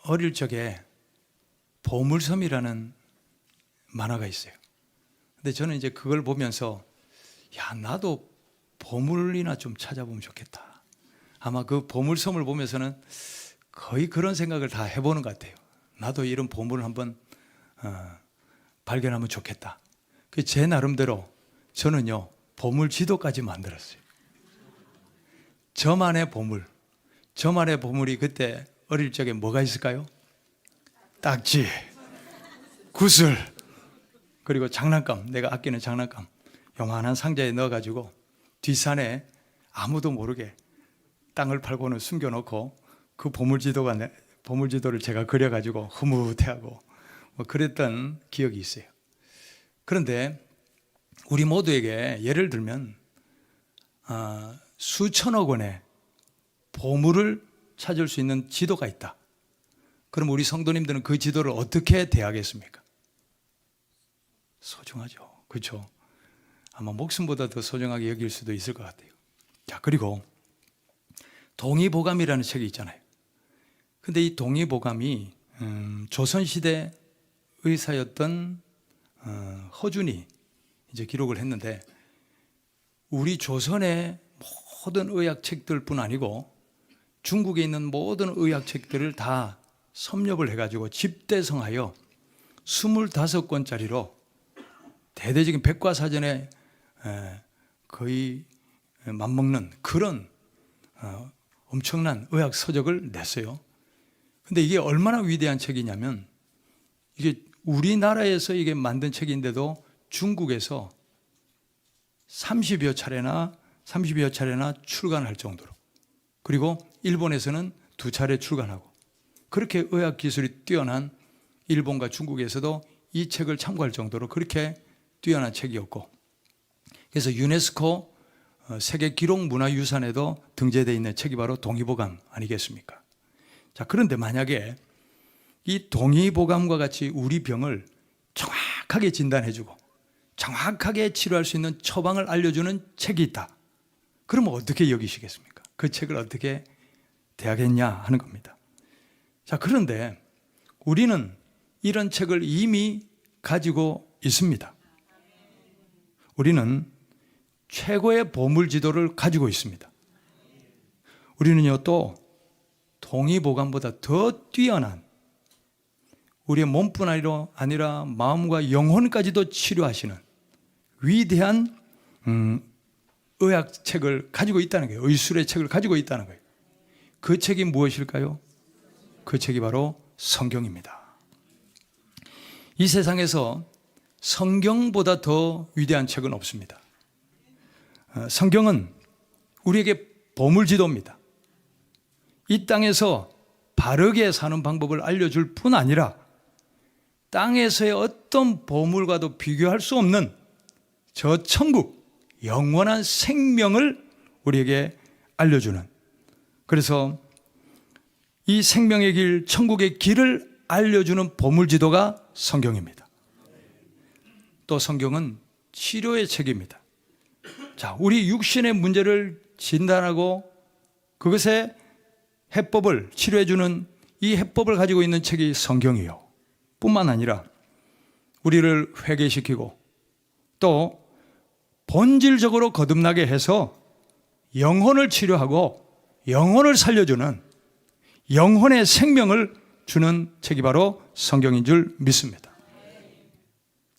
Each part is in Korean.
어릴 적에 보물섬이라는 만화가 있어요. 근데 저는 이제 그걸 보면서 야, 나도 보물이나 좀 찾아보면 좋겠다. 아마 그 보물섬을 보면서는 거의 그런 생각을 다 해보는 것 같아요. 나도 이런 보물을 한번 발견하면 좋겠다. 제 나름대로 저는요, 보물 지도까지 만들었어요. 저만의 보물. 저만의 보물이 그때 어릴 적에 뭐가 있을까요? 딱지, 구슬, 그리고 장난감, 내가 아끼는 장난감 요만한 상자에 넣어가지고 뒷산에 아무도 모르게 땅을 팔고는 숨겨놓고 그 보물지도를 제가 그려가지고 흐뭇해하고 뭐 그랬던 기억이 있어요. 그런데 우리 모두에게 예를 들면 수천억 원의 보물을 찾을 수 있는 지도가 있다. 그럼 우리 성도님들은 그 지도를 어떻게 대하겠습니까? 소중하죠. 그렇죠? 아마 목숨보다 더 소중하게 여길 수도 있을 것 같아요. 자, 그리고 동의보감이라는 책이 있잖아요. 근데 이 동의보감이 조선시대 의사였던 허준이 이제 기록을 했는데, 우리 조선의 모든 의학책들뿐 아니고 중국에 있는 모든 의학책들을 다 섭렵을 해가지고 집대성하여 25권짜리로 대대적인 백과사전에 거의 맞먹는 그런 엄청난 의학 서적을 냈어요. 근데 이게 얼마나 위대한 책이냐면, 이게 우리나라에서 이게 만든 책인데도 중국에서 30여 차례나 출간할 정도로, 그리고 일본에서는 2차례 출간하고, 그렇게 의학 기술이 뛰어난 일본과 중국에서도 이 책을 참고할 정도로 그렇게 뛰어난 책이었고, 그래서 유네스코 세계 기록 문화유산에도 등재되어 있는 책이 바로 동의보감 아니겠습니까? 자, 그런데 만약에 이 동의보감과 같이 우리 병을 정확하게 진단해주고 정확하게 치료할 수 있는 처방을 알려주는 책이 있다. 그러면 어떻게 여기시겠습니까? 그 책을 어떻게 대하겠냐 하는 겁니다. 자, 그런데 우리는 이런 책을 이미 가지고 있습니다. 우리는 최고의 보물 지도를 가지고 있습니다. 우리는요, 또 동의보감보다 더 뛰어난 우리의 몸뿐 아니라 마음과 영혼까지도 치료하시는 위대한 의학책을 가지고 있다는 거예요. 의술의 책을 가지고 있다는 거예요. 그 책이 무엇일까요? 그 책이 바로 성경입니다. 이 세상에서 성경보다 더 위대한 책은 없습니다. 성경은 우리에게 보물지도입니다. 이 땅에서 바르게 사는 방법을 알려줄 뿐 아니라 땅에서의 어떤 보물과도 비교할 수 없는 저 천국, 영원한 생명을 우리에게 알려주는, 그래서 이 생명의 길, 천국의 길을 알려주는 보물지도가 성경입니다. 또 성경은 치료의 책입니다. 자, 우리 육신의 문제를 진단하고 그것의 해법을 치료해주는 이 해법을 가지고 있는 책이 성경이요. 뿐만 아니라 우리를 회개시키고 또 본질적으로 거듭나게 해서 영혼을 치료하고 영혼을 살려주는 영혼의 생명을 주는 책이 바로 성경인 줄 믿습니다.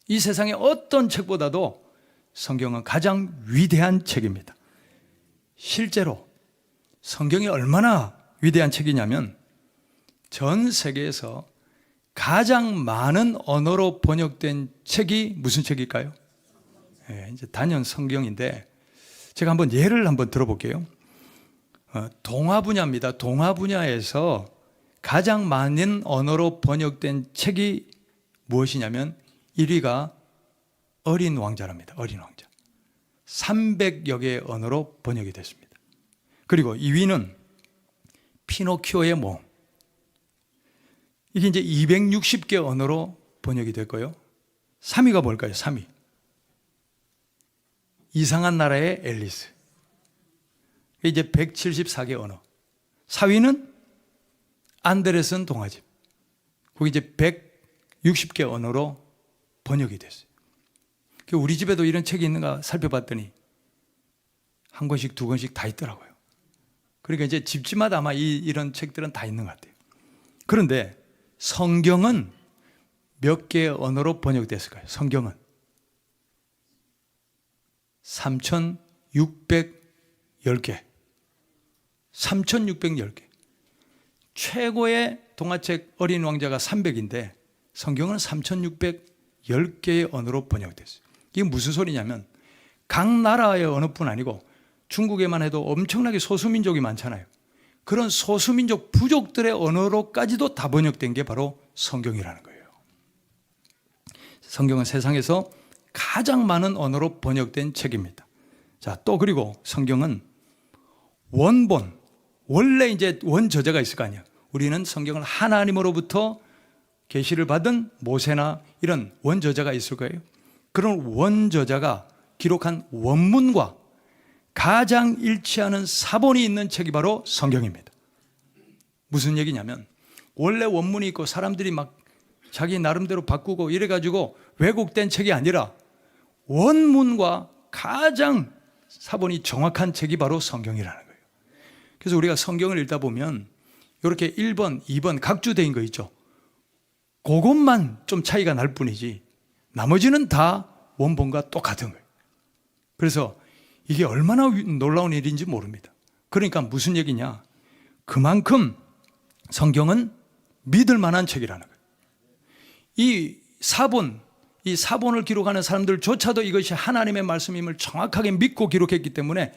이 세상의 어떤 책보다도 성경은 가장 위대한 책입니다. 실제로 성경이 얼마나 위대한 책이냐면, 전 세계에서 가장 많은 언어로 번역된 책이 무슨 책일까요? 이제 단연 성경인데, 제가 한번 예를 들어볼게요. 동화 분야입니다. 동화 분야에서 가장 많은 언어로 번역된 책이 무엇이냐면 1위가 어린 왕자랍니다. 어린 왕자. 300여 개의 언어로 번역이 됐습니다. 그리고 2위는 피노키오의 몸. 이게 이제 260개 언어로 번역이 됐고요. 3위가 뭘까요? 3위. 이상한 나라의 앨리스. 이제 174개 언어. 4위는 안데르슨 동화집. 거기 이제 160개 언어로 번역이 됐어요. 우리 집에도 이런 책이 있는가 살펴봤더니 한 권씩 두 권씩 다 있더라고요. 그러니까 이제 집집마다 아마 이런 책들은 다 있는 것 같아요. 그런데 성경은 몇 개의 언어로 번역됐을까요? 성경은 3,610개. 3,610개. 최고의 동화책 어린 왕자가 300인데 성경은 3,610개의 언어로 번역됐어요. 이게 무슨 소리냐면 각 나라의 언어뿐 아니고 중국에만 해도 엄청나게 소수민족이 많잖아요. 그런 소수민족 부족들의 언어로까지도 다 번역된 게 바로 성경이라는 거예요. 성경은 세상에서 가장 많은 언어로 번역된 책입니다. 자, 또 그리고 성경은 원본, 원래 이제 원저자가 있을 거 아니에요. 우리는 성경을 하나님으로부터 계시를 받은 모세나 이런 원저자가 있을 거예요. 그런 원저자가 기록한 원문과 가장 일치하는 사본이 있는 책이 바로 성경입니다. 무슨 얘기냐면 원래 원문이 있고 사람들이 막 자기 나름대로 바꾸고 이래가지고 왜곡된 책이 아니라 원문과 가장 사본이 정확한 책이 바로 성경이라는 거예요. 그래서 우리가 성경을 읽다 보면 이렇게 1번, 2번 각주되어 거 있죠. 그것만 좀 차이가 날 뿐이지 나머지는 다 원본과 똑같은 거예요. 그래서 이게 얼마나 놀라운 일인지 모릅니다. 그러니까 무슨 얘기냐? 그만큼 성경은 믿을 만한 책이라는 거예요. 이 사본을 기록하는 사람들조차도 이것이 하나님의 말씀임을 정확하게 믿고 기록했기 때문에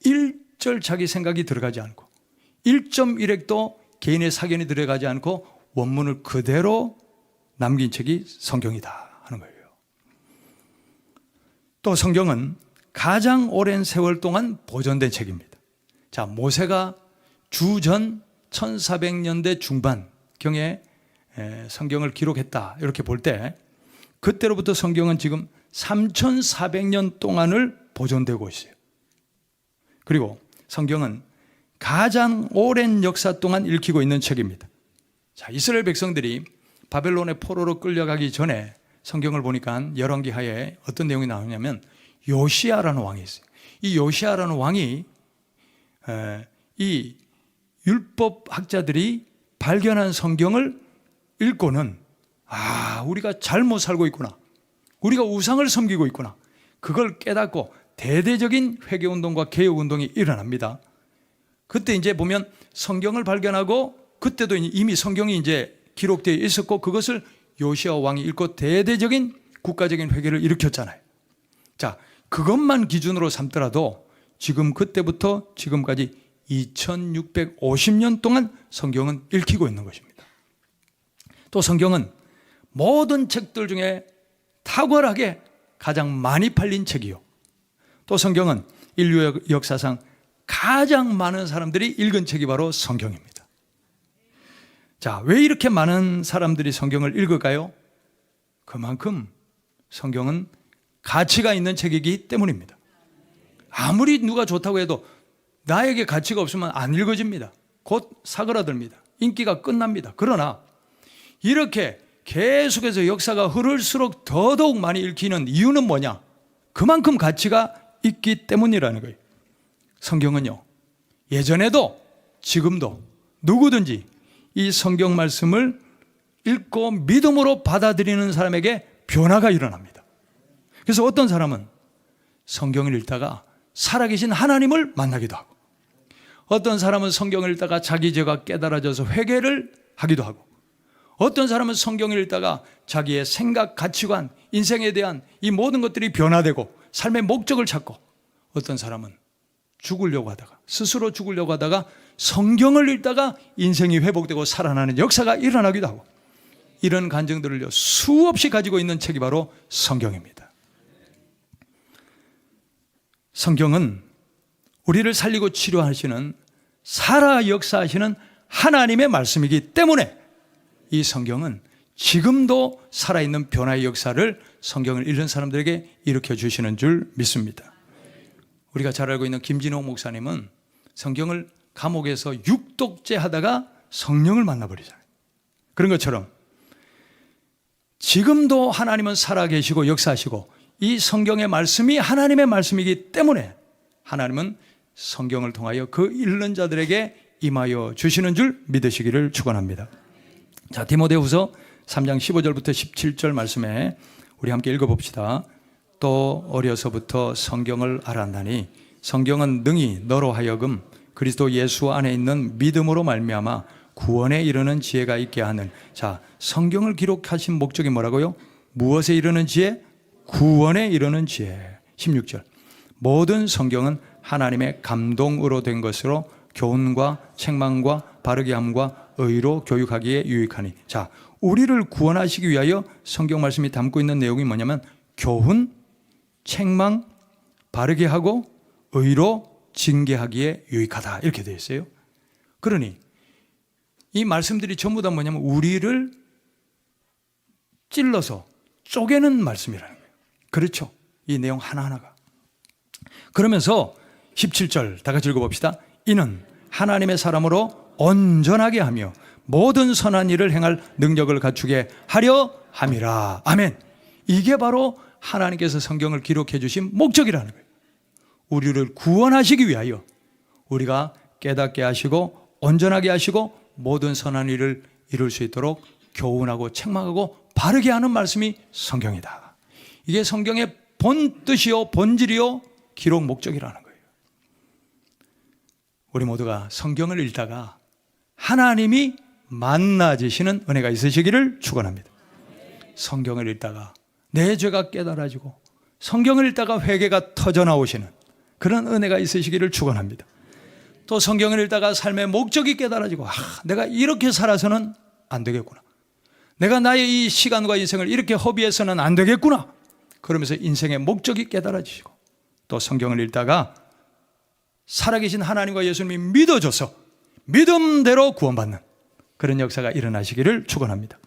1절 자기 생각이 들어가지 않고 1.1핵도 개인의 사견이 들어가지 않고 원문을 그대로 남긴 책이 성경이다 하는 거예요. 또 성경은 가장 오랜 세월 동안 보존된 책입니다. 자, 모세가 주전 1400년대 중반경에 성경을 기록했다 이렇게 볼 때 그때로부터 성경은 지금 3400년 동안을 보존되고 있어요. 그리고 성경은 가장 오랜 역사 동안 읽히고 있는 책입니다. 자, 이스라엘 백성들이 바벨론의 포로로 끌려가기 전에 성경을 보니까 열왕기하에 어떤 내용이 나오냐면 요시야라는 왕이 있어요. 이 요시야라는 왕이 이 율법학자들이 발견한 성경을 읽고는 우리가 잘못 살고 있구나. 우리가 우상을 섬기고 있구나. 그걸 깨닫고 대대적인 회개운동과 개혁운동이 일어납니다. 그때 이제 보면 성경을 발견하고 그때도 이미 성경이 이제 기록되어 있었고 그것을 요시야 왕이 읽고 대대적인 국가적인 회개를 일으켰잖아요. 자, 그것만 기준으로 삼더라도 지금 그때부터 지금까지 2650년 동안 성경은 읽히고 있는 것입니다. 또 성경은 모든 책들 중에 탁월하게 가장 많이 팔린 책이요. 또 성경은 인류 역사상 가장 많은 사람들이 읽은 책이 바로 성경입니다. 자, 왜 이렇게 많은 사람들이 성경을 읽을까요? 그만큼 성경은 가치가 있는 책이기 때문입니다. 아무리 누가 좋다고 해도 나에게 가치가 없으면 안 읽어집니다. 곧 사그라듭니다. 인기가 끝납니다. 그러나 이렇게 계속해서 역사가 흐를수록 더더욱 많이 읽히는 이유는 뭐냐? 그만큼 가치가 있기 때문이라는 거예요. 성경은요, 예전에도 지금도 누구든지 이 성경 말씀을 읽고 믿음으로 받아들이는 사람에게 변화가 일어납니다. 그래서 어떤 사람은 성경을 읽다가 살아계신 하나님을 만나기도 하고 어떤 사람은 성경을 읽다가 자기 죄가 깨달아져서 회개를 하기도 하고 어떤 사람은 성경을 읽다가 자기의 생각, 가치관, 인생에 대한 이 모든 것들이 변화되고 삶의 목적을 찾고 어떤 사람은 죽으려고 하다가 스스로 죽으려고 하다가 성경을 읽다가 인생이 회복되고 살아나는 역사가 일어나기도 하고 이런 간증들을 수없이 가지고 있는 책이 바로 성경입니다. 성경은 우리를 살리고 치료하시는 살아 역사하시는 하나님의 말씀이기 때문에 이 성경은 지금도 살아있는 변화의 역사를 성경을 읽는 사람들에게 일으켜 주시는 줄 믿습니다. 우리가 잘 알고 있는 김진호 목사님은 성경을 감옥에서 육독제 하다가 성령을 만나버리잖아요. 그런 것처럼 지금도 하나님은 살아계시고 역사하시고 이 성경의 말씀이 하나님의 말씀이기 때문에 하나님은 성경을 통하여 그 읽는 자들에게 임하여 주시는 줄 믿으시기를 축원합니다. 자, 디모데후서 3장 15절부터 17절 말씀에 우리 함께 읽어봅시다. 또 어려서부터 성경을 알았나니 성경은 능히 너로 하여금 그리스도 예수 안에 있는 믿음으로 말미암아 구원에 이르는 지혜가 있게 하는. 자, 성경을 기록하신 목적이 뭐라고요? 무엇에 이르는 지혜? 구원에 이르는 지혜. 16절. 모든 성경은 하나님의 감동으로 된 것으로 교훈과 책망과 바르게 함과 의로 교육하기에 유익하니. 자, 우리를 구원하시기 위하여 성경 말씀이 담고 있는 내용이 뭐냐면 교훈, 책망, 바르게 하고 의로 징계하기에 유익하다, 이렇게 되어 있어요. 그러니 이 말씀들이 전부 다 뭐냐면 우리를 찔러서 쪼개는 말씀이라는 거예요. 그렇죠? 이 내용 하나하나가. 그러면서 17절 다 같이 읽어봅시다. 이는 하나님의 사람으로 온전하게 하며 모든 선한 일을 행할 능력을 갖추게 하려 함이라. 아멘. 이게 바로 하나님께서 성경을 기록해 주신 목적이라는 거예요. 우리를 구원하시기 위하여 우리가 깨닫게 하시고 온전하게 하시고 모든 선한 일을 이룰 수 있도록 교훈하고 책망하고 바르게 하는 말씀이 성경이다. 이게 성경의 본 뜻이요 본질이요 기록 목적이라는 거예요. 우리 모두가 성경을 읽다가 하나님이 만나지시는 은혜가 있으시기를 축원합니다. 성경을 읽다가 내 죄가 깨달아지고 성경을 읽다가 회개가 터져나오시는 그런 은혜가 있으시기를 축원합니다. 또 성경을 읽다가 삶의 목적이 깨달아지고 내가 이렇게 살아서는 안 되겠구나. 내가 나의 이 시간과 인생을 이렇게 허비해서는 안 되겠구나. 그러면서 인생의 목적이 깨달아지시고 또 성경을 읽다가 살아계신 하나님과 예수님이 믿어져서 믿음대로 구원받는 그런 역사가 일어나시기를 축원합니다.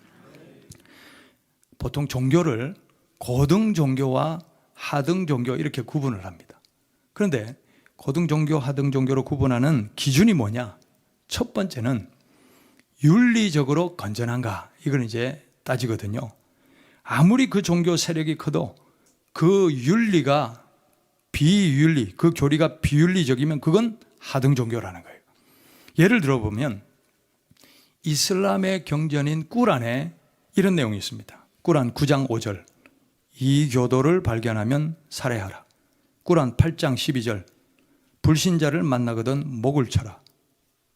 보통 종교를 고등 종교와 하등 종교 이렇게 구분을 합니다. 그런데 고등 종교, 하등 종교로 구분하는 기준이 뭐냐? 첫 번째는 윤리적으로 건전한가? 이걸 이제 따지거든요. 아무리 그 종교 세력이 커도 그 윤리가 비윤리, 그 교리가 비윤리적이면 그건 하등 종교라는 거예요. 예를 들어보면 이슬람의 경전인 꾸란에 이런 내용이 있습니다. 꾸란 9장 5절. 이 교도를 발견하면 살해하라. 꾸란 8장 12절. 불신자를 만나거든 목을 쳐라.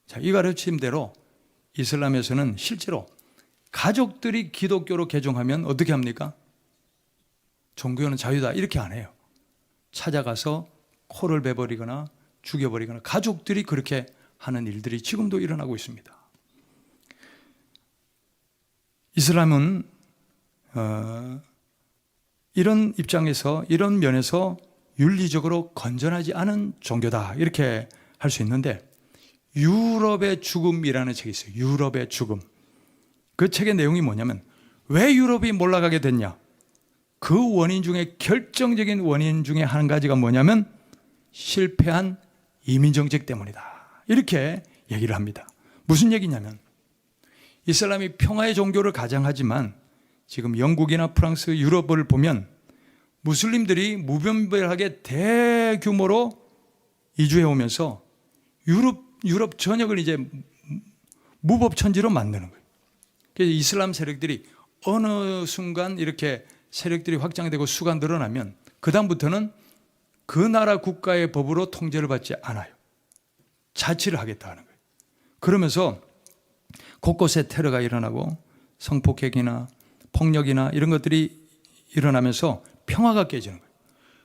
자, 이 가르침대로 이슬람에서는 실제로 가족들이 기독교로 개종하면 어떻게 합니까? 종교는 자유다 이렇게 안 해요. 찾아가서 코를 베버리거나 죽여버리거나 가족들이 그렇게 하는 일들이 지금도 일어나고 있습니다. 이슬람은 이런 입장에서 이런 면에서 윤리적으로 건전하지 않은 종교다 이렇게 할 수 있는데 유럽의 죽음이라는 책이 있어요. 유럽의 죽음. 그 책의 내용이 뭐냐면 왜 유럽이 몰락하게 됐냐? 그 원인 중에 결정적인 원인 중에 한 가지가 뭐냐면 실패한 이민정책 때문이다. 이렇게 얘기를 합니다. 무슨 얘기냐면 이슬람이 평화의 종교를 가장하지만 지금 영국이나 프랑스, 유럽을 보면 무슬림들이 무분별하게 대규모로 이주해 오면서 유럽 전역을 이제 무법천지로 만드는 거예요. 그래서 이슬람 세력들이 어느 순간 이렇게 세력들이 확장되고 수가 늘어나면 그다음부터는 그 나라 국가의 법으로 통제를 받지 않아요. 자치를 하겠다 하는 거예요. 그러면서 곳곳에 테러가 일어나고 성폭행이나 폭력이나 이런 것들이 일어나면서 평화가 깨지는 거예요.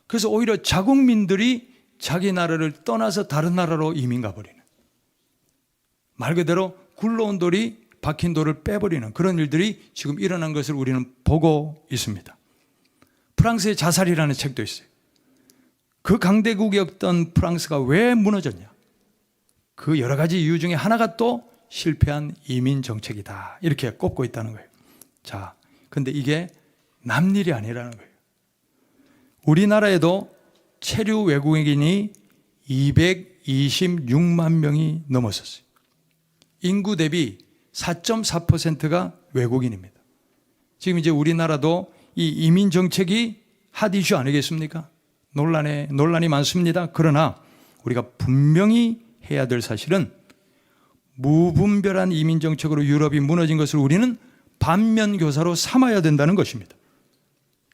그래서 오히려 자국민들이 자기 나라를 떠나서 다른 나라로 이민 가버리는, 말 그대로 굴러온 돌이 박힌 돌을 빼버리는 그런 일들이 지금 일어난 것을 우리는 보고 있습니다. 프랑스의 자살이라는 책도 있어요. 그 강대국이었던 프랑스가 왜 무너졌냐? 그 여러 가지 이유 중에 하나가 또 실패한 이민 정책이다 이렇게 꼽고 있다는 거예요. 자, 근데 이게 남일이 아니라는 거예요. 우리나라에도 체류 외국인이 226만 명이 넘었었어요. 인구 대비 4.4%가 외국인입니다. 지금 이제 우리나라도 이 이민 정책이 핫 이슈 아니겠습니까? 논란이 많습니다. 그러나 우리가 분명히 해야 될 사실은 무분별한 이민 정책으로 유럽이 무너진 것을 우리는 반면교사로 삼아야 된다는 것입니다.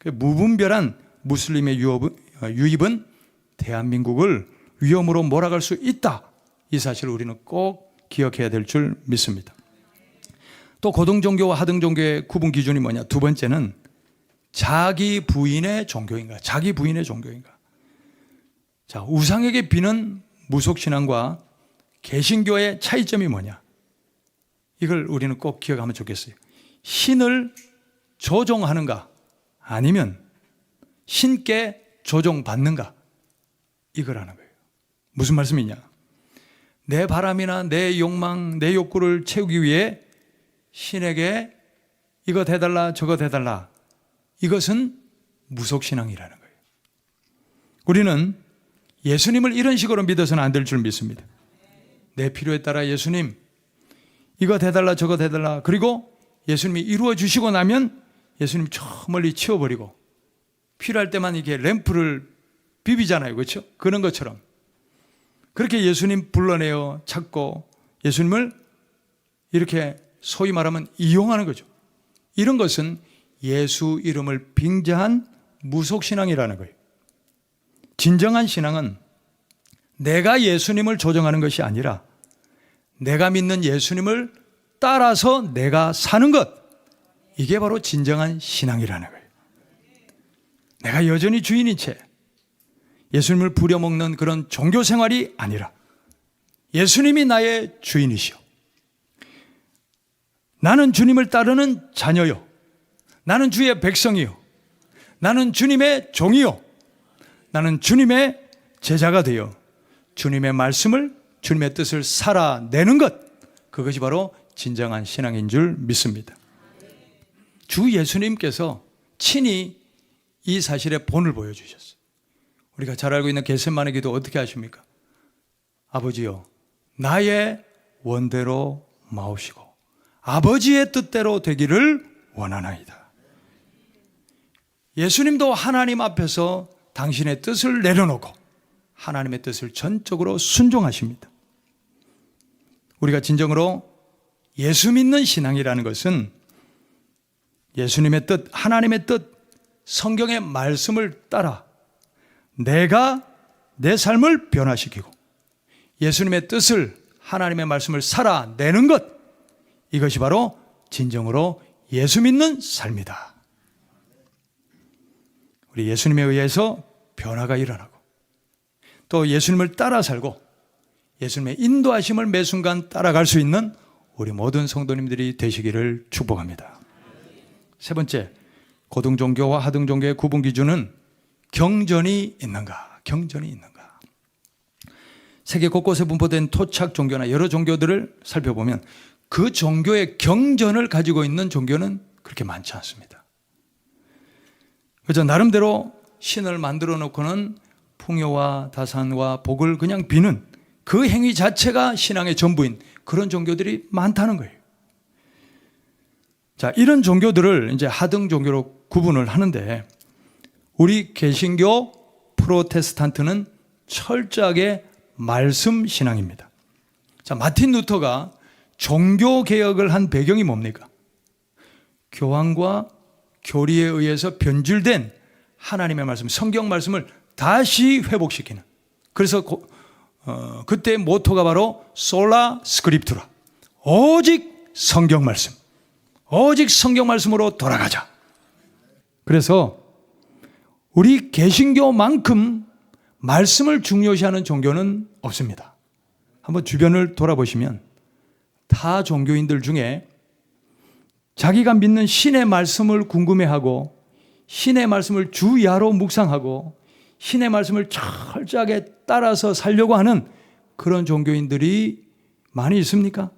무분별한 무슬림의 유입은 대한민국을 위험으로 몰아갈 수 있다. 이 사실을 우리는 꼭 기억해야 될 줄 믿습니다. 또 고등종교와 하등종교의 구분 기준이 뭐냐? 두 번째는 자기 부인의 종교인가? 자기 부인의 종교인가? 자, 우상에게 비는 무속신앙과 개신교의 차이점이 뭐냐? 이걸 우리는 꼭 기억하면 좋겠어요. 신을 조종하는가? 아니면 신께 조종받는가? 이거라는 거예요. 무슨 말씀이냐? 내 바람이나 내 욕망, 내 욕구를 채우기 위해 신에게 이거 대달라 저거 대달라, 이것은 무속신앙이라는 거예요. 우리는 예수님을 이런 식으로 믿어서는 안 될 줄 믿습니다. 내 필요에 따라 예수님 이거 대달라 저거 대달라, 그리고 예수님이 이루어 주시고 나면 예수님 저 멀리 치워버리고 필요할 때만 이렇게 램프를 비비잖아요. 그렇죠? 그런 것처럼 그렇게 예수님 불러내어 찾고 예수님을 이렇게 소위 말하면 이용하는 거죠. 이런 것은 예수 이름을 빙자한 무속신앙이라는 거예요. 진정한 신앙은 내가 예수님을 조정하는 것이 아니라 내가 믿는 예수님을 따라서 내가 사는 것, 이게 바로 진정한 신앙이라는 거예요. 내가 여전히 주인인 채 예수님을 부려먹는 그런 종교 생활이 아니라 예수님이 나의 주인이시오. 나는 주님을 따르는 자녀요. 나는 주의 백성이요. 나는 주님의 종이요. 나는 주님의 제자가 되어 주님의 말씀을, 주님의 뜻을 살아내는 것, 그것이 바로 진정한 신앙인 줄 믿습니다. 주 예수님께서 친히 이 사실의 본을 보여주셨어요. 우리가 잘 알고 있는 겟세마네 기도 어떻게 하십니까? 아버지요, 나의 원대로 마옵시고 아버지의 뜻대로 되기를 원하나이다. 예수님도 하나님 앞에서 당신의 뜻을 내려놓고 하나님의 뜻을 전적으로 순종하십니다. 우리가 진정으로 예수 믿는 신앙이라는 것은 예수님의 뜻, 하나님의 뜻, 성경의 말씀을 따라 내가 내 삶을 변화시키고 예수님의 뜻을, 하나님의 말씀을 살아내는 것, 이것이 바로 진정으로 예수 믿는 삶이다. 우리 예수님에 의해서 변화가 일어나고 또 예수님을 따라 살고 예수님의 인도하심을 매 순간 따라갈 수 있는 우리 모든 성도님들이 되시기를 축복합니다. 세 번째, 고등종교와 하등종교의 구분 기준은 경전이 있는가? 경전이 있는가? 세계 곳곳에 분포된 토착 종교나 여러 종교들을 살펴보면 그 종교의 경전을 가지고 있는 종교는 그렇게 많지 않습니다. 그래서 나름대로 신을 만들어 놓고는 풍요와 다산과 복을 그냥 비는 그 행위 자체가 신앙의 전부인 그런 종교들이 많다는 거예요. 자, 이런 종교들을 이제 하등 종교로 구분을 하는데 우리 개신교 프로테스탄트는 철저하게 말씀 신앙입니다. 자, 마틴 루터가 종교 개혁을 한 배경이 뭡니까? 교황과 교리에 의해서 변질된 하나님의 말씀, 성경 말씀을 다시 회복시키는, 그래서 그때의 모토가 바로 솔라 스크립투라, 오직 성경 말씀, 오직 성경 말씀으로 돌아가자. 그래서 우리 개신교만큼 말씀을 중요시하는 종교는 없습니다. 한번 주변을 돌아보시면 타 종교인들 중에 자기가 믿는 신의 말씀을 궁금해하고 신의 말씀을 주야로 묵상하고 신의 말씀을 철저하게 따라서 살려고 하는 그런 종교인들이 많이 있습니까?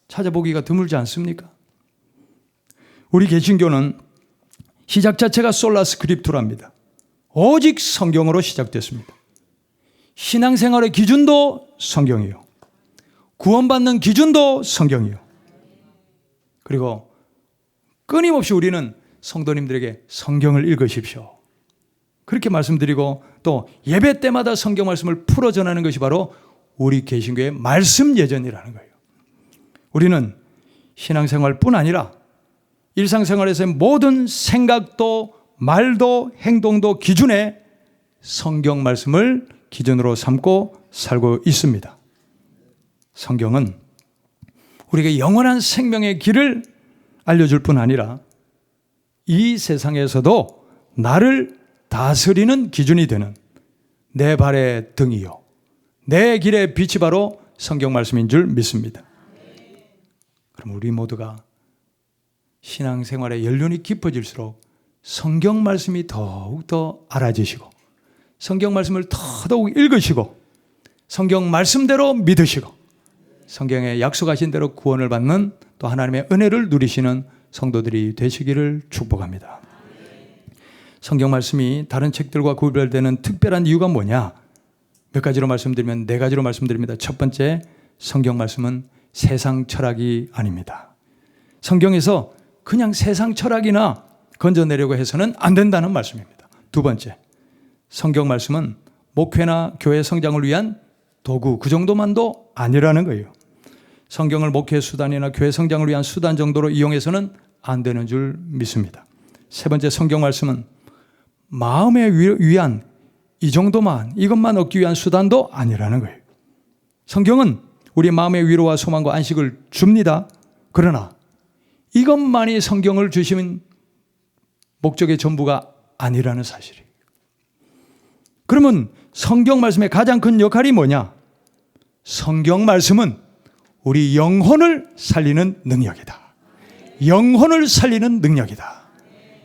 찾아보기가 드물지 않습니까? 우리 개신교는 시작 자체가 솔라 스크립투라입니다. 오직 성경으로 시작됐습니다. 신앙생활의 기준도 성경이요. 구원받는 기준도 성경이요. 그리고 끊임없이 우리는 성도님들에게 성경을 읽으십시오. 그렇게 말씀드리고 또 예배 때마다 성경 말씀을 풀어 전하는 것이 바로 우리 개신교의 말씀 예전이라는 거예요. 우리는 신앙생활뿐 아니라 일상생활에서의 모든 생각도 말도 행동도 기준에 성경 말씀을 기준으로 삼고 살고 있습니다. 성경은 우리에게 영원한 생명의 길을 알려줄 뿐 아니라 이 세상에서도 나를 다스리는 기준이 되는 내 발의 등이요 내 길의 빛이 바로 성경 말씀인 줄 믿습니다. 그럼 우리 모두가 신앙생활의 연륜이 깊어질수록 성경 말씀이 더욱더 알아지시고 성경 말씀을 더더욱 읽으시고 성경 말씀대로 믿으시고 성경에 약속하신 대로 구원을 받는 또 하나님의 은혜를 누리시는 성도들이 되시기를 축복합니다. 성경 말씀이 다른 책들과 구별되는 특별한 이유가 뭐냐? 몇 가지로 말씀드리면 4가지로 말씀드립니다. 첫 번째, 성경 말씀은 세상 철학이 아닙니다. 성경에서 그냥 세상 철학이나 건져내려고 해서는 안 된다는 말씀입니다. 두 번째, 성경 말씀은 목회나 교회 성장을 위한 도구 그 정도만도 아니라는 거예요. 성경을 목회 수단이나 교회 성장을 위한 수단 정도로 이용해서는 안 되는 줄 믿습니다. 세 번째, 성경 말씀은 마음에 위한 이 정도만 이것만 얻기 위한 수단도 아니라는 거예요. 성경은 우리 마음의 위로와 소망과 안식을 줍니다. 그러나 이것만이 성경을 주신 목적의 전부가 아니라는 사실이에요. 그러면 성경 말씀의 가장 큰 역할이 뭐냐? 성경 말씀은 우리 영혼을 살리는 능력이다. 영혼을 살리는 능력이다.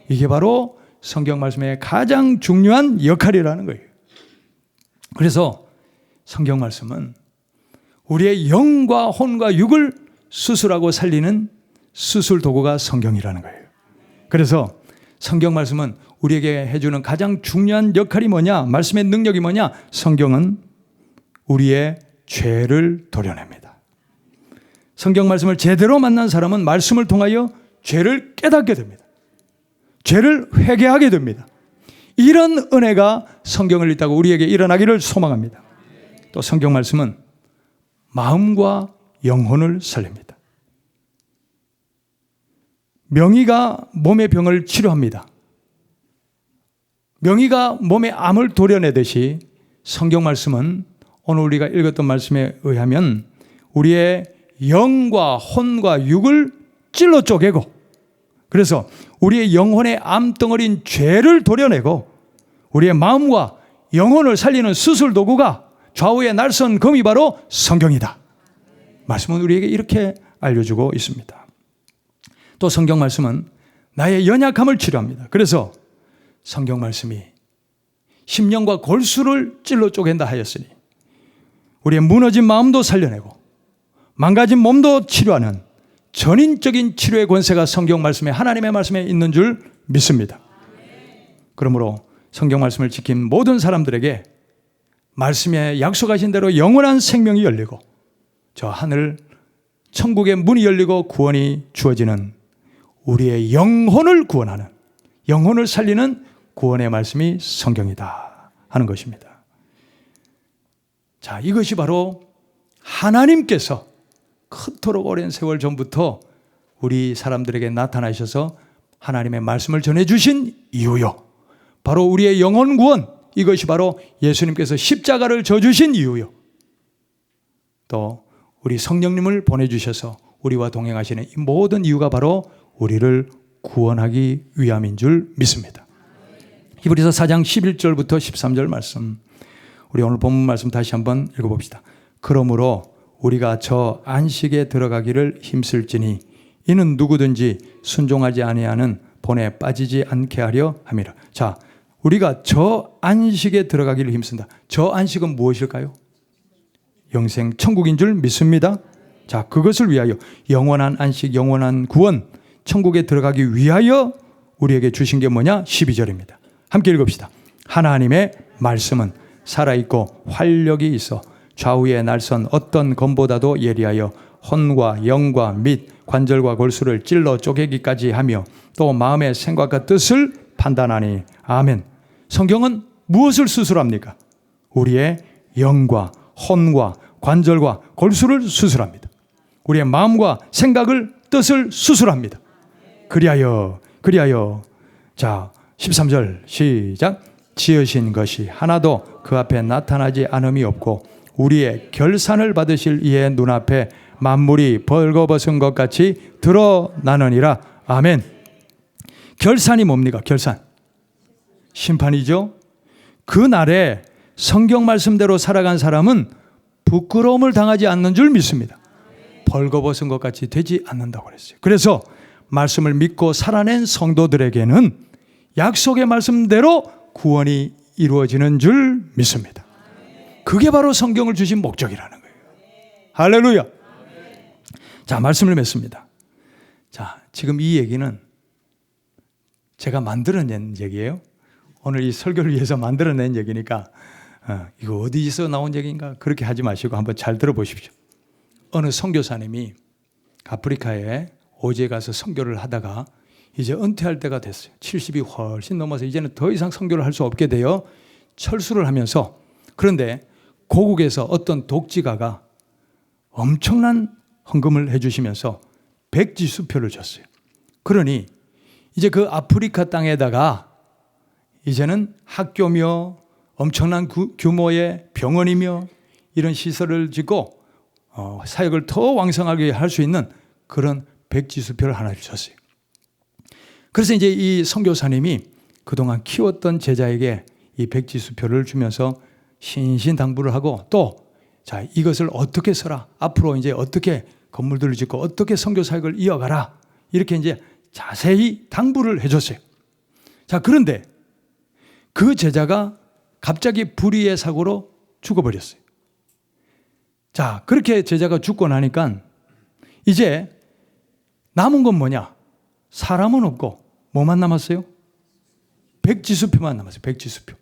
이게 바로 성경 말씀의 가장 중요한 역할이라는 거예요. 그래서 성경 말씀은 우리의 영과 혼과 육을 수술하고 살리는 수술 도구가 성경이라는 거예요. 그래서 성경 말씀은 우리에게 해주는 가장 중요한 역할이 뭐냐? 말씀의 능력이 뭐냐? 성경은 우리의 죄를 도려냅니다. 성경 말씀을 제대로 만난 사람은 말씀을 통하여 죄를 깨닫게 됩니다. 죄를 회개하게 됩니다. 이런 은혜가 성경을 읽다가 우리에게 일어나기를 소망합니다. 또 성경 말씀은 마음과 영혼을 살립니다. 명의가 몸의 병을 치료합니다. 명의가 몸의 암을 도려내듯이 성경 말씀은 오늘 우리가 읽었던 말씀에 의하면 우리의 영과 혼과 육을 찔러 쪼개고 그래서 우리의 영혼의 암덩어리인 죄를 도려내고 우리의 마음과 영혼을 살리는 수술 도구가 좌우의 날선 검이 바로 성경이다. 말씀은 우리에게 이렇게 알려주고 있습니다. 또 성경 말씀은 나의 연약함을 치료합니다. 그래서 성경 말씀이 심령과 골수를 찔러 쪼갠다 하였으니 우리의 무너진 마음도 살려내고 망가진 몸도 치료하는 전인적인 치료의 권세가 성경 말씀에 하나님의 말씀에 있는 줄 믿습니다. 그러므로 성경 말씀을 지킨 모든 사람들에게 말씀에 약속하신 대로 영원한 생명이 열리고 저 하늘 천국의 문이 열리고 구원이 주어지는 우리의 영혼을 구원하는 영혼을 살리는 구원의 말씀이 성경이다 하는 것입니다. 자, 이것이 바로 하나님께서 그토록 오랜 세월 전부터 우리 사람들에게 나타나셔서 하나님의 말씀을 전해주신 이유요. 바로 우리의 영혼 구원, 이것이 바로 예수님께서 십자가를 져주신 이유요. 또 우리 성령님을 보내주셔서 우리와 동행하시는 이 모든 이유가 바로 우리를 구원하기 위함인 줄 믿습니다. 히브리서 4장 11절부터 13절 말씀, 우리 오늘 본문 말씀 다시 한번 읽어봅시다. 그러므로 우리가 저 안식에 들어가기를 힘쓸지니 이는 누구든지 순종하지 아니하는 본에 빠지지 않게 하려 함이라. 자, 우리가 저 안식에 들어가기를 힘쓴다. 저 안식은 무엇일까요? 영생 천국인 줄 믿습니다. 자, 그것을 위하여 영원한 안식, 영원한 구원, 천국에 들어가기 위하여 우리에게 주신 게 뭐냐? 12절입니다. 함께 읽읍시다. 하나님의 말씀은 살아있고 활력이 있어 좌우의 날선 어떤 검보다도 예리하여 혼과 영과 및 관절과 골수를 찔러 쪼개기까지 하며 또 마음의 생각과 뜻을 판단하니. 아멘. 성경은 무엇을 수술합니까? 우리의 영과 혼과 관절과 골수를 수술합니다. 우리의 마음과 생각을, 뜻을 수술합니다. 그리하여 자 13절 시작. 지으신 것이 하나도 그 앞에 나타나지 않음이 없고 우리의 결산을 받으실 이의 눈앞에 만물이 벌거벗은 것 같이 드러나느니라. 아멘. 결산이 뭡니까? 결산. 심판이죠. 그날에 성경 말씀대로 살아간 사람은 부끄러움을 당하지 않는 줄 믿습니다. 벌거벗은 것 같이 되지 않는다고 그랬어요. 그래서 말씀을 믿고 살아낸 성도들에게는 약속의 말씀대로 구원이 이루어지는 줄 믿습니다. 그게 바로 성경을 주신 목적이라는 거예요. 할렐루야. 자, 말씀을 맺습니다. 자, 지금 이 얘기는 제가 만들어낸 얘기예요. 오늘 이 설교를 위해서 만들어낸 얘기니까 이거 어디서 나온 얘기인가 그렇게 하지 마시고 한번 잘 들어보십시오. 어느 선교사님이 아프리카에 오지에 가서 선교를 하다가 이제 은퇴할 때가 됐어요. 70이 훨씬 넘어서 이제는 더 이상 선교를 할 수 없게 되어 철수를 하면서, 그런데 고국에서 어떤 독지가가 엄청난 헌금을 해주시면서 백지수표를 줬어요. 그러니 이제 그 아프리카 땅에다가 이제는 학교며 엄청난 규모의 병원이며 이런 시설을 짓고 사역을 더 왕성하게 할 수 있는 그런 백지수표를 하나 주셨어요. 그래서 이제 이 선교사님이 그동안 키웠던 제자에게 이 백지수표를 주면서 신신당부를 하고 또 자, 이것을 어떻게 써라, 앞으로 이제 어떻게 건물들을 짓고 어떻게 선교 사역을 이어가라, 이렇게 이제 자세히 당부를 해줬어요. 자, 그런데 그 제자가 갑자기 불의의 사고로 죽어버렸어요. 자, 그렇게 제자가 죽고 나니까 이제 남은 건 뭐냐? 사람은 없고 뭐만 남았어요? 백지수표만 남았어요. 백지수표.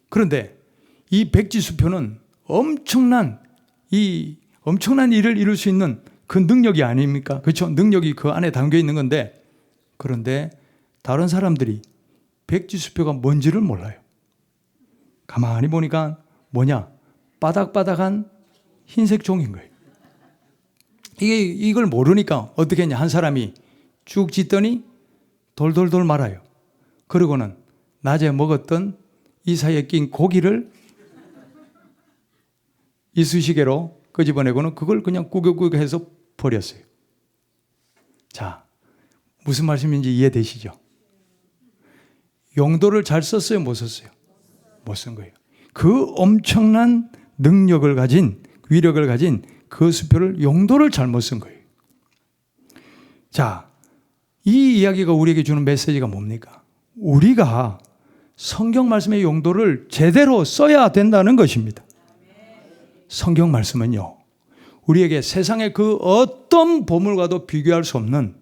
그런데 이 백지수표는 엄청난 일을 이룰 수 있는 그 능력이 아닙니까? 그렇죠? 능력이 그 안에 담겨 있는 건데, 그런데 다른 사람들이 백지수표가 뭔지를 몰라요. 가만히 보니까 뭐냐? 바닥바닥한 흰색 종인 거예요. 이걸 모르니까 어떻게 했냐? 한 사람이 쭉 짓더니 돌돌돌 말아요. 그러고는 낮에 먹었던 이 사이에 낀 고기를 이쑤시개로 끄집어내고는 그걸 그냥 구겨구겨해서 버렸어요. 자, 무슨 말씀인지 이해되시죠? 용도를 잘 썼어요? 못 썼어요? 못 쓴 거예요. 그 엄청난 능력을 가진, 위력을 가진 그 수표를 용도를 잘못 쓴 거예요. 자, 이 이야기가 우리에게 주는 메시지가 뭡니까? 우리가 성경 말씀의 용도를 제대로 써야 된다는 것입니다. 성경 말씀은요, 우리에게 세상의 그 어떤 보물과도 비교할 수 없는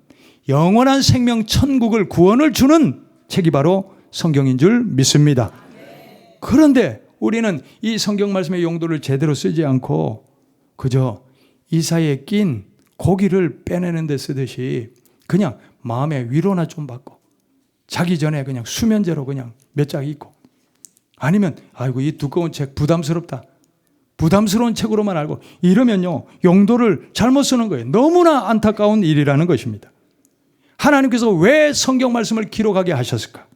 영원한 생명, 천국을, 구원을 주는 책이 바로 성경인 줄 믿습니다. 그런데 우리는 이 성경 말씀의 용도를 제대로 쓰지 않고 그저 이 사이에 낀 고기를 빼내는 데 쓰듯이 그냥 마음의 위로나 좀 받고 자기 전에 그냥 수면제로 그냥 몇 장 읽고, 아니면 아이고 이 두꺼운 책 부담스럽다, 부담스러운 책으로만 알고 이러면요, 용도를 잘못 쓰는 거예요. 너무나 안타까운 일이라는 것입니다. 하나님께서 왜 성경 말씀을 기록하게 하셨을까?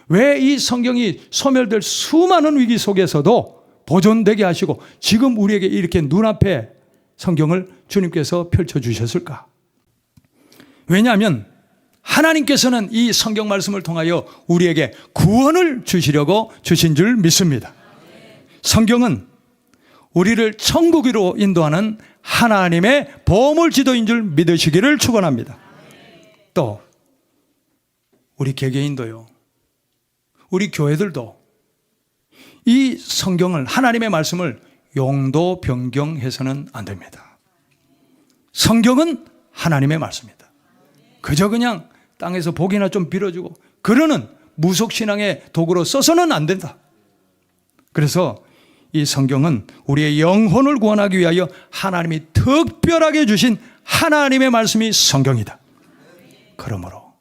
왜 이 성경이 소멸될 수많은 위기 속에서도 보존되게 하시고 지금 우리에게 이렇게 눈앞에 성경을 주님께서 펼쳐주셨을까? 왜냐하면 하나님께서는 이 성경 말씀을 통하여 우리에게 구원을 주시려고 주신 줄 믿습니다. 성경은 우리를 천국으로 인도하는 하나님의 보물 지도인 줄 믿으시기를 축원합니다. 또 우리 개개인도요, 우리 교회들도 이 성경을, 하나님의 말씀을 용도 변경해서는 안 됩니다. 성경은 하나님의 말씀입니다. 그저 그냥 땅에서 복이나 좀 빌어주고 그러는 무속신앙의 도구로 써서는 안 된다. 그래서 이 성경은 우리의 영혼을 구원하기 위하여 하나님이 특별하게 주신 하나님의 말씀이 성경이다. 그러므로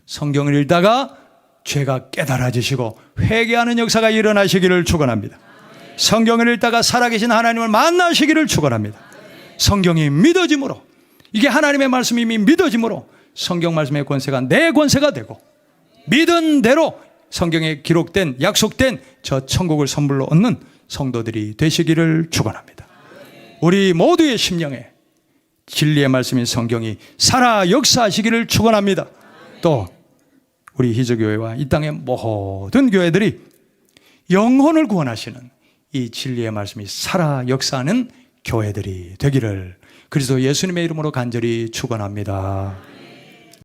성경을 읽다가 죄가 깨달아지시고 회개하는 역사가 일어나시기를 축원합니다. 성경을 읽다가 살아계신 하나님을 만나시기를 축원합니다. 성경이 믿어짐으로, 이게 하나님의 말씀이 이미 믿어짐으로 성경 말씀의 권세가 내 권세가 되고, 믿은 대로 성경에 기록된 약속된 저 천국을 선물로 얻는 성도들이 되시기를 축원합니다. 우리 모두의 심령에 진리의 말씀인 성경이 살아 역사하시기를 축원합니다. 또 우리 희저교회와 이 땅의 모든 교회들이 영혼을 구원하시는 이 진리의 말씀이 살아 역사하는 교회들이 되기를 그리스도 예수님의 이름으로 간절히 축원합니다.